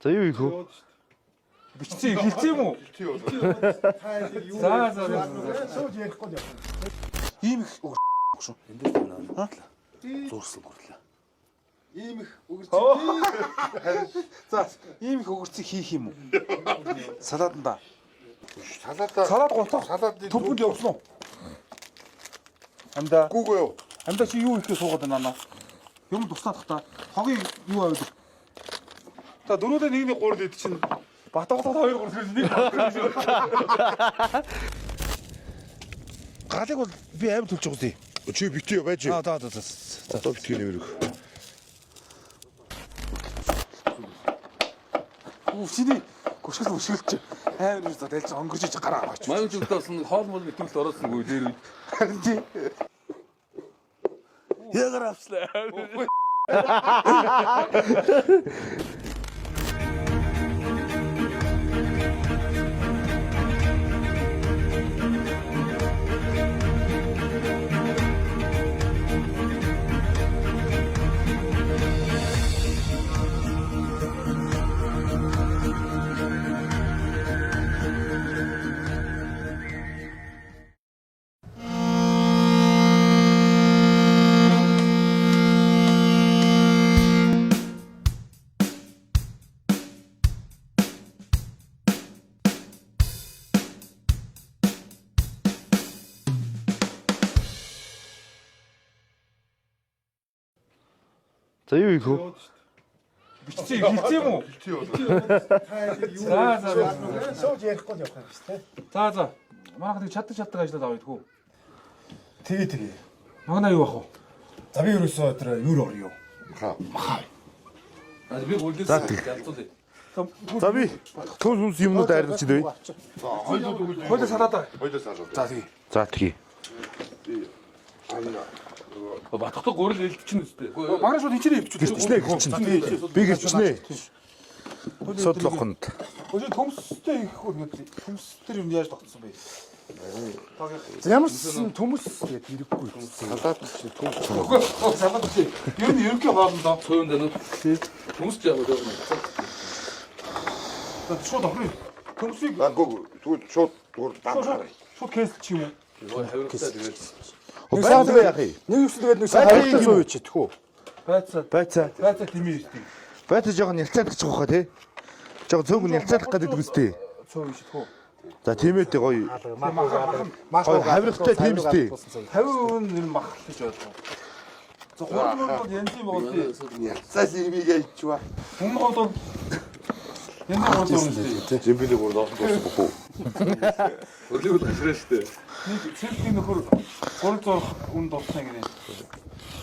За юу их вэ? Бичсэн хэлцээ юм уу? За. Сууж ярихгүй яах вэ? Ийм их шүү. Эндээс наа. Зурсан гурлаа. Ийм их өгөрч. За, ийм их өгөрцөг хийх юм уу? Салаатанда. Салаад готох. салаад Төмпөнд явсан уу? Амда. гүүгээ юу? Амда чи юу ихээ суугаад байна наа? Юм туслаадах та. Хогийн юу аваад. Та дөрүүдээ нэг нэг гурд ид чинь Батгатад 2 3 нэг. Галыг бол би аим төлж байгаа зү. Чи битээ байж. За. Одоо битээ нэмэрэг. Чиний гүшгэлж аим за дэлж онгорж гараа аваач. Маяг зүгтээ болсон хоол мол нэтгэл ороодсон үе дээр үед. Харин тий. Ягаар авчлаа. За юу их вэ? Бичсэн хэлцээ юм уу? За. Сууж ярихгүй яах вэ? За. Манайх нэг чаддаг ажиллаад авъя тхүү. Тэгээ. Магнаа юу ах вэ? За би ерөөсөө тэр юу орё. Махаа. Би гүйлээс ялцуулъя. За би төс хүнс юмнууд арилж дээ. Хойлоо салаад. За тэгээ. За тгий. Батгатад гурил элдчихнэ үстэй. Манай шууд хинчээр өвчүүлж. Би гэрчнэ. Судлахынд. Өчигдөр төмстэй их хөө ингээд төмстэр юм яаж тогтсон бэ? Ямар ч төмөс гэдэг хэрэггүй. Салаад чи. Юу нь ерөнхий хоолндоо Цөөн дэнүүд хүмүүс ч яг өөр юм. шууд авах. Төмсийг Тэгвэл шууд даа. шууд кэсэл чи юм уу? Хавиртай тэгээд Байцаа яах юм? Нэг юус тэгээд нэг сайн хайртай суу чи тэхүү. Байцаа тэмээ юустэй. Байцаа жоохон ялцаадах гэж байгаа тий. Жоохон цөөнгөн ялцаадах гэдэг үстэй. Цоо биш тхүү. За тиймээтэй гоё. Гоё хавиргатай тийм үстэй. 50% нэр махлах гэж бодлоо. За гурван бол янз юм бол Ялцаас имийг ичваа. хүмүүс бол янз бүр үстэй. Жимбиний гурд авахгүй. өглөө хашраа штэ. Нэг цэлгийн нөхөр 300 хүн дуртай гинэ.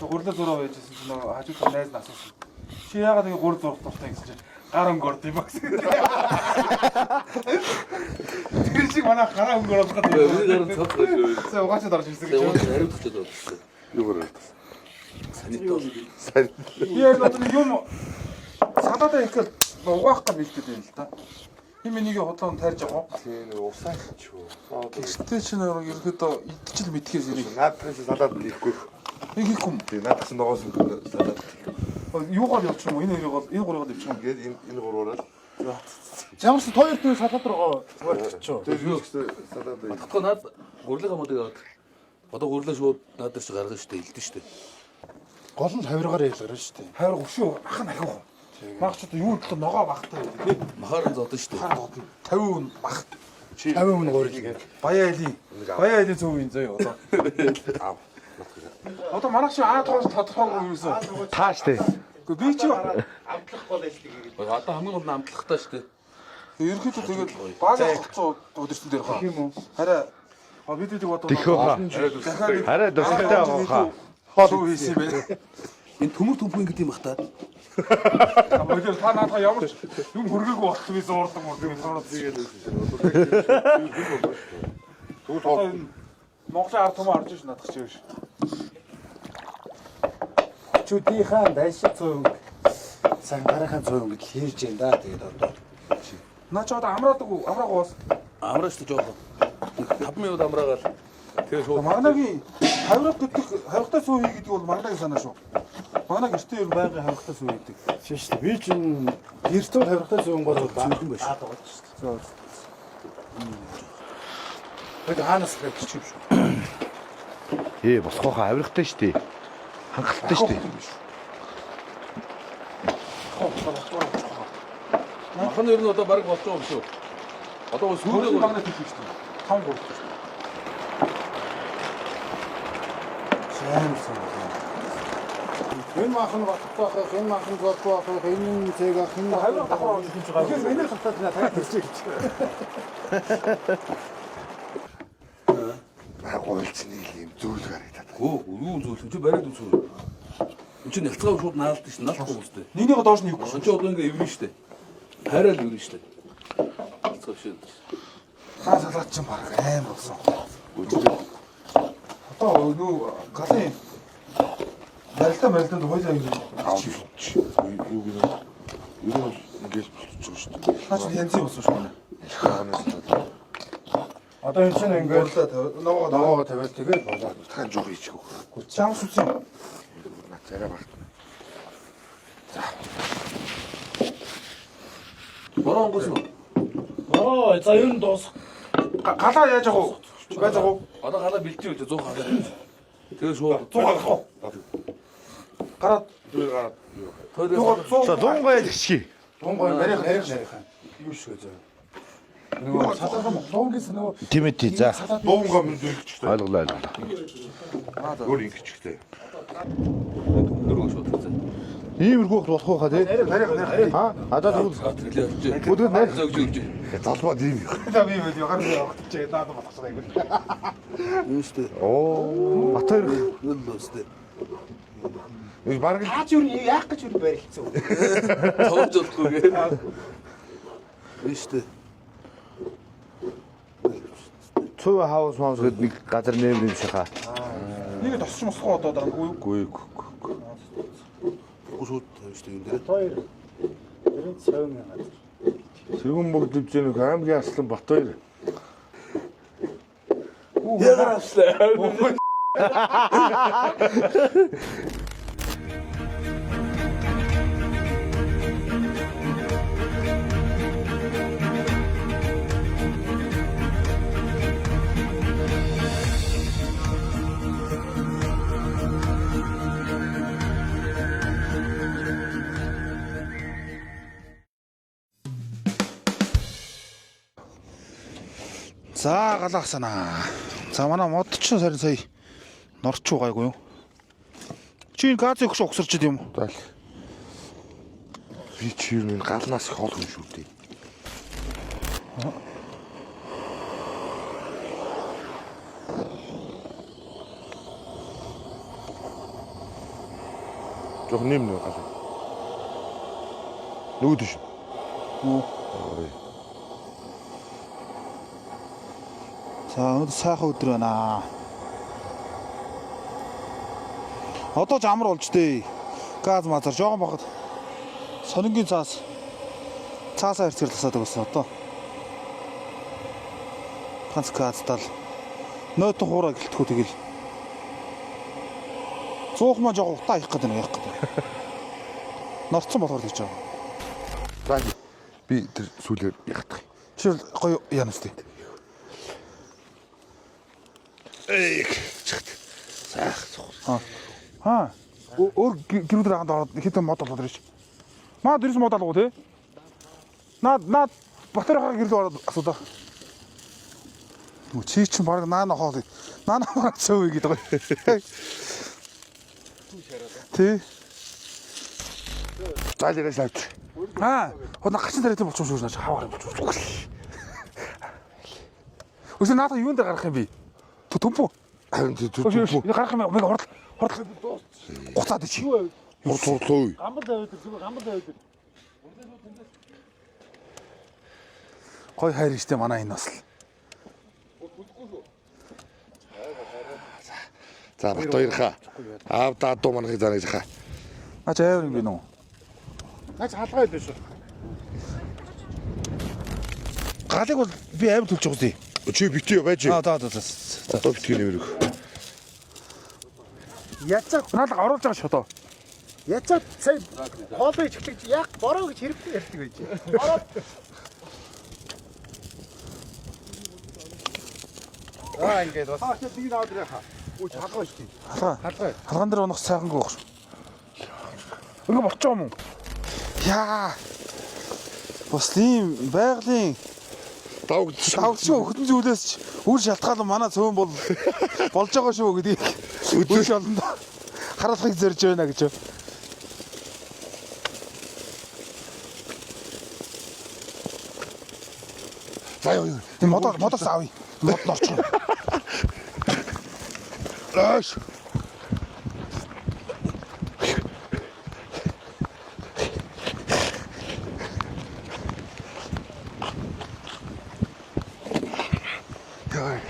Гурлаа зураа байжсэн чинь нөгөө хажууд найз нь асуусан. Чи яагаад ингэ 300 дуртай гэсэн чинь гар өнгөрд юм байна. Тэр шиг манай гараа өнгөрөх гэдэг. Би гарын цавцгаа шүү. За угаачаад орж ирсэн гэж. Тэгээд хариу төгсөд байна. Юу гэрэл. Санитол. Яа нэг юм салаадаа ихэл угаах гэж бэлдээд байна л та. Хим энийг хотлон тарьж байгаа. Тийм нэг усаач юу. Гэхдээ чи нэг ерөөдөө идчихэл мэдхээс ирэх. Наадаас салаад хийхгүй. Нэг хийх юм. Тийм наадаас ногоос салаад. Юугаар явчих юм энэ гурыг явчих юм. Тэгээд энэ гурваараа. Ямар ч хоёр дэх салаад руу угааччихё. Тэгээд юу гэсэн салаад. Батгахгүй наад гурлын хамуудыг аваад. Одоо гурлаа шууд наад дээр чи гаргана штэ, илдэн штэ. Гол нь хавиргаар ялгарна шүү дээ. Хайр гүшүү ах нь ахиу. Мах ч одоо юу л ногоо багтай тий. Махаар нь зодон штэ. 50% мах. 50% гурлыг. Баяа айлын зөв юм зөө одоо. Одоо манайх чи тоос тодорхойгүй юусэн. Тааш тий. Гэхдээ би чи Амтлах гол ажлыг. Одоо хамгийн гол нь амтлахтай штэ. ерөнхийдөө тэгээд багийн голцоо өдөртөн дээр хаа. Тийм үү. Хараа бид үүдэг бодоод Тэхөө хаа. дахиад Арай дуртай байгаа хаа. хоол хийсэн юм байна. Энэ төмөр төмпөн гэдэг юм бах та. Модел та надад ямар ч юм хөргөөгүй болт би зуурдаг юм зураад тэгээд. Монголын ард түмэн орж иж надах чи биш. Чүдийнхаа дайшиг цоо сайн гарахаа цоо ингэж хийж जैन да тэгээд одоо. Наа ч одоо амраагүй бас. Амраа штэ жоохон. 5 минут амраагаал. Тэгээ шууд Магнагийн хавирга гэдэг хавиргатай суу хий гэдэг бол магнагийн санаа шүү. Манай гэртээ ер нь байнгын хаврахтаа сүү гэдэг. Тийм шүү дээ. Би чинь гэртээ тавихтаа зүүн бол Зөвхөн байж. яг хаанаас тавьчих юм шүү. Босгохоо авирахтай штий. Хангалттай штий. Махан ер нь одоо баг болж байгаа юм шүү. Одоо бас Хөрөнгө сүүл магнат хийх шүү дээ. 5 3. Сайн сайн. Энэ махан батхах, энэ махан зодбох, энэ зэг ах, энэ Хаврах давхар хийж байгаа. Тэгэхээр миний хатаад наа таа хэлчих гэж. Гойлцны юм зүйл гарагдаад. юу зөвлөм чи бариад үзүү. Энд чинь нялцгаа шууд наалд шин наалдахгүй үстэй. Нэгнийхээ доош нь хийхгүй. Сон чи одоо ингээ эврэн штэ. Хайраад эврэн штэ. Нялцгаа шин. Хаа салаад чинь баг аим болсон. Одоо нүү галын барилтаа хойлоо юм. Юу гэнэ? Юу ингэж болчихсон шүү дээ. Хаач янзын болсон шүү дээ. Одоо энэ чинь ингээд Ногоо тавиал тэгээд болоод Тань жоо хийчихв. чамс үгүй. Царай баг. Бороо онгоос юу? за ер нь дуус. Галаа яаж яах вэ? Байж яах вэ? Одоо халаа бэлтий үү 100 халаа. Тэгээ шууд 100 гарах уу? Гараад тойлоо. За дунгай гिचхий. Дунгой нарийнх. Юу шиг зөө. Нөгөө салаан лонгис нөгөө Тимэти за. дуунгаа мэдүүлчихтэй. Ойлголоо. Өөр ингэчтэй. Дөрөв шууд үзээ. Иймэрхүү болох уу хаа тий? Аа, одоо тэгвэл Тэглээ. бүдгэр найр Зөгж өгч. залбаад ийм. За би юу ягаар явах гэж надад болохсоо юм. Юу штэ. Оо, Батөр. Нөлөөстэй. Энэ баг Аач юу яах гэж юу барилцсан. Тоож удахгүй гээ. Юу штэ. цөв хаус маус гээд нэг газар нэмэр юм шиг хаа. Нэг тосч мосгоо одоо дараагүй юу? Гүй. Шууд штэ юм дээр. Хоёр. Тэрийн цавын газар. Сэргэн бүгд дэвжээ нэг аймгийн аслан Батөр. Ягаар авчлаа. За галах санаа. За манай мод ч сарын сая норч байгаагүй юу? Чи энэ газыг өгч угсарч идэв юм уу? Заал. Би чи юу нэг галнаас их хол хүн шүү дээ. Жох нэмнэ гал. Нүгд ш. За өнөөдөр сайхан өдөр байна. Одоо ч амар болж дээ. Газ мазар жоохон бахад. Сонингийн цаасаа хэрцгэр тасаад өгсөн одоо. Ганц газтал. Нөтөн хуураа гэлтгүү тэгэл. Цуухмаа жоохон утаа их гэдэг нэг яах гэдэг. Норцсон болохоор гэж байгаа. За би тэр сүлээр ягтах. Чи гоё янаас тий. Чихт. Заах сух. Аа. Өөр гэрүүдээр ханд ороод хитэн мод болоод ирж. Маа дэрс мод алгуу тий. Наад батарейхаа гэрлээ ороод асуудаа. Чи чинь баг наана хоол. Наана хоол цөв гэдэг гоё. Тий. Заалгаас авч. Хоног гачин тариалан болчихсон шүү дээ. Хаваар болчихсон. Өсөө наата юунд гарах юм бэ? Төмпөө. Харин түр. Гарах юм яг хордлох. Гуцаад чи. Турлоо. Гамбал тавиад зүгээр гамбал тавиад. Гой хайр штэ манай энэ бас. За Батөр хаа. Аавда дуу манахыг зааж хаа. Наач аяар юм гинөө. Наач халгаа идэв шүү. Галыг бол би амар төлж байгаа зү. Чи битээ байж. За. Одоо битгий нэмэрэг. Яцаа наалга оруулж байгаа шүү дээ. Ячаад сая хоолой ичгэж яг бороо гэж хэрэгтэй ярьдаг байж. Бороо. Ингээд бас. Аа тийм наад яха. Үгүй халгаа шүү дээ. Халгаан дээр унах сайхангүй байх шүү. Ингээ болчих юм уу? Яа. Бас ийм байгалийн Давгч. давчаа хөтөн зүйлээс ч үр шалтгаан манай цөөн бол болж байгаа шүү гэдгийг үр шалганд харуулахыг зорж байна гэж. За юу. Тийм модоос авъя. Мод орчих. Ааш. Яа.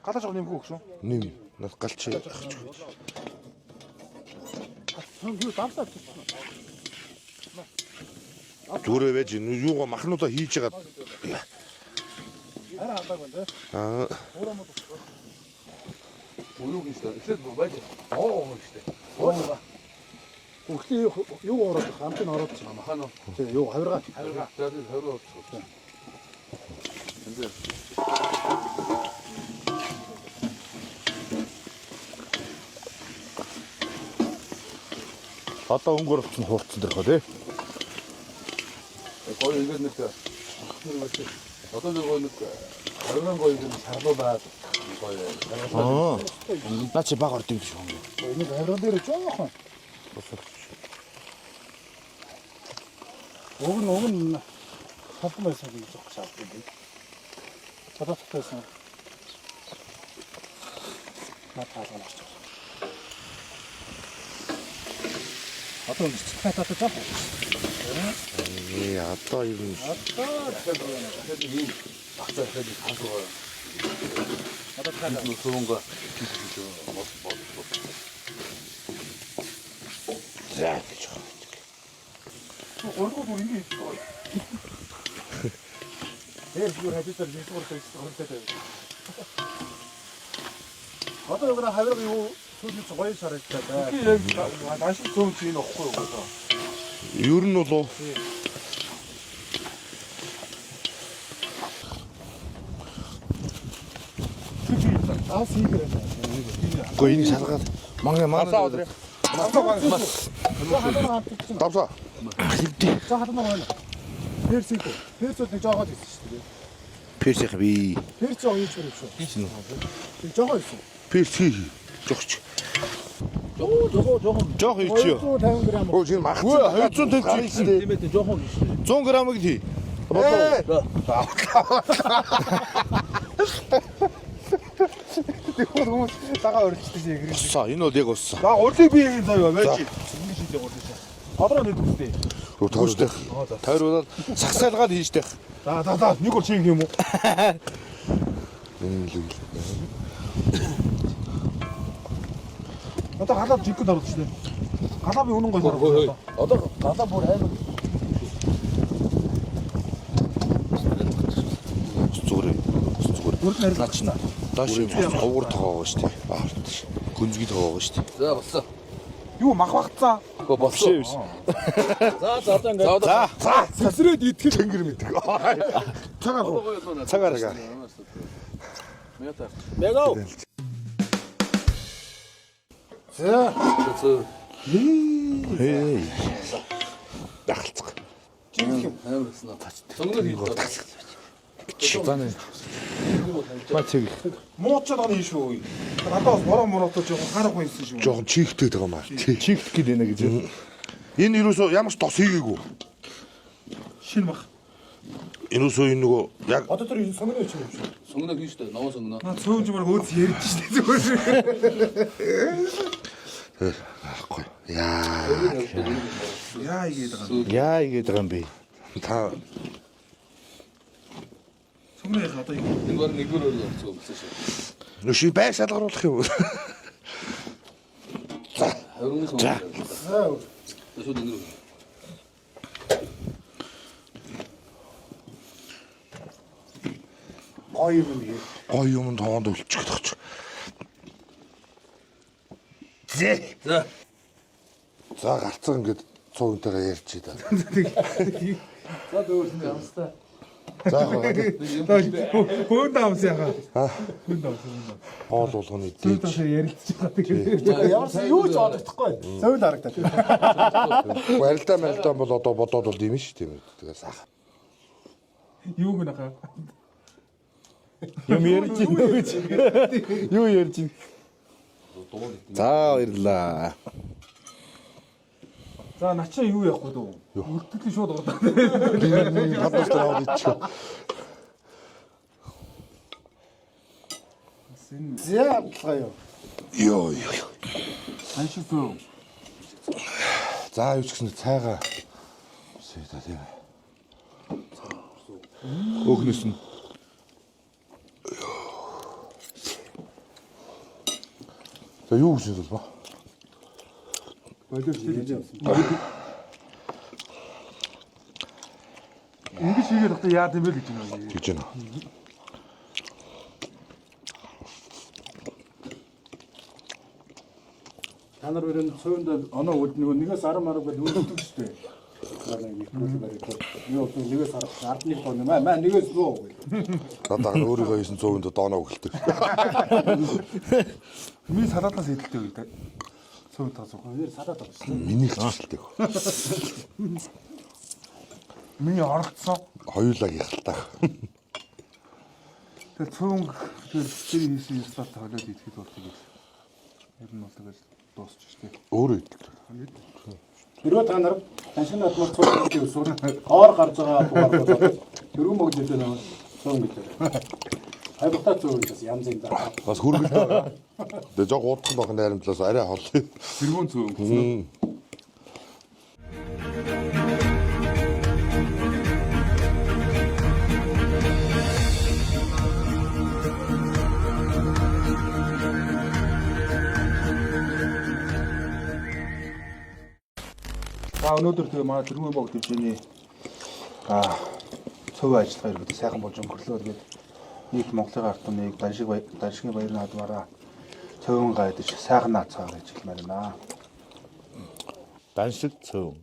Гадаж байгаа нэмгүй шүү. Нэм. Нас галч. Юу давсаа. Зүрээ байж юугаа махнуудаа хийж байгаа. Араа алдаг байна. Аа. Юу гэж та. Эхлээд байж. Оо штэ. Хөхлийн юу ороод хамт нь ороод чинь. Махаа нөө. Тэгээ юу хавиргаа. За тийм хавраа болчихсон. Энд Одоо өнгөөр авсан хуурцсан дэрхөө тий. гоё ингээд нэг одоо нэг гоё нэг хавраа гоё нэг сарлуулаад гоё. Аа. Наа чи баг ордог шүү. Энийг хавиргаа дээр жоохон. Уг нь хавхан байсан гэж бодож байгаа. Чадахтайсан. Натаалгаж. Одоо цэцгээс одоо жоо. Одоо юу юм. Тэгэхээр ийм багцаа ихэд хасгаа. Одоо тань нөхөнгө За. Оргоо бүр ингэ. Тэр зүгээр хажуудаар нэгдүгээр төсөлтэй. Одоо яг хавирга юу сүүлд гоё шарагддаг. Яг маш зүүн чинь өгөхгүй юу. Ер нь болоо. Аа сийгэр. Гэхдээ энэ шалгаад манай давсаа. За хатна байна. Персик. Персик нэг жоогоод ирсэн шүү дээ. Персих би. Персик юу ч юм шүү. Нэг жоогоо ирсэн. Персих жогч. Жог хийч юу? 150 г. Оо чинь мах. 250 гэсэн дээ. тийм ээ жоохон 100 г-ыг хий. Хүмүүс дагаа өрчдөг юм. Усаа энэ бол яг усаа. За урлыг би яг заяа байж. Ингэ шийдээ урлаа. Ходроо нэг үстэй. Төвчтэй. Тойруулаад сагсаалгаад хийжтэй. За нэг ур чинь юм уу? Одоо галаад жигд орж штэ. Галаа би үнэн гоё орж. одоо галаа бүр аймаг Зүгээр. Бүрд нарилгачна. Даш овгор тоогоо штэ. Гүнзгий тоогоо штэ. за болсон. Юу мах багцаа. Го болсон. За одоо ингээд За. Сэсрээд итгэл Тэнгэр мэддэг. цагаар. Цагаараа. Мэгав. За. Хей. Дахалцах. Амарсан. Цөнгөөр хийх. Читаны. Мацэг. Муучаад оны шүү. Надаас бороо мороотой жоохон харахгүй юмсэн шүү. Жохон чигтэй байгаа маа. Чигт гээд байна гэж. Энэ юусоо ямар ч тос хийгээгүй. Шинэ мах. Энэ үсөө энэ нөгөө яг Одоо тэр сонгоно ч юм шүү. Сонгоно хийж дээ. Новоо сонгоно. Наа цөөнжмөр хөөс ярьж штэ зүгээр. ахгүй. Яа. Яа игээд байгаа. Яа игээд байгаа юм бэ? Та Сумны одоо юу? Энэ баг нэггээр орсон гэсэн шүү. нүши бай шалгаруулах юм. Хаврын сонгоно. За. Тэсүүд ингэ. Гоё юм. Гоё юм тоонд өлчих гэж. За. За гарцсан ингээд цугтайгаа ярьж идэ. За дөөс ямстаа. За Хөөнд амс яхаа. Хүнд хоол болгоны Зүйд дээж. бас ярилцж байгаа тэгээд. ямар ч юу ч бодохгүй. Зөвл харагдаад. Арилдаа бол одоо бодоод бол юм шүү тийм үү. Тэгээ сах. Юу гэнэ хаа. Юм ярьж байна гэж. Юу ярьж байна? За баярлаа. За начаа юу явах вэ дөө? Үлдэлээ шууд ордоо. Хадас тараад ичээ. За болгоо. Йоо. Аншиг зөө. За юу ч гэсэн цайгаа. Сэдэ тийм. Өөхнөс нь. За юу гэж хэлбэ? Боловч хэлж явсан. Ингэж хийгээд одоо яа гэм бэ гэж байна. Гэж байна. Та нар өрөөнд цөөнд оноо үлд нэгээс 10 марга бол үлддэг шүү дээ. Юу нэгээс 10 тоо маа нэгээс нөө. Надаа өөрийгөө 900-д дооноо өгөлтэй. Миний салаатаас идэлтэй үү? Цөөн тасах. Нэр салаад байгаа шүү. Миний хэлжэлтэй. Миний орогдсон. Хоёулаа гихалтаа. Тэгээ цөөн тэр хийсэн салаат холиод идэхэд болдог гэж. Ер нь бол тэгэл дуусч штеп. Өөрөө идэл. Тэрөө та нар таншин надмар цуг гэж үсвэр оор гарч байгаа бугаар болоод тэрүүн мөгж хэлээ нөө цуг гэж. Хайбата цуг гэж янз юм даа. Бас хүргэлтэй байгаа. Тэгээ жоо гуудах байх найрамдлаас арай хол. Тэргүүн цөөн. За өнөөдөр тэгээ манай тэргүүн богд хэмжээний цөв ажиллагаа иргэд сайхан болж өнгөрлөө гэдэг нийт Монголын ард түмнийг Даншигын баярын хадмаараа цөвөн гайдаж сайхан наацгаа гэж хэлмээр байна. Даншиг цөв.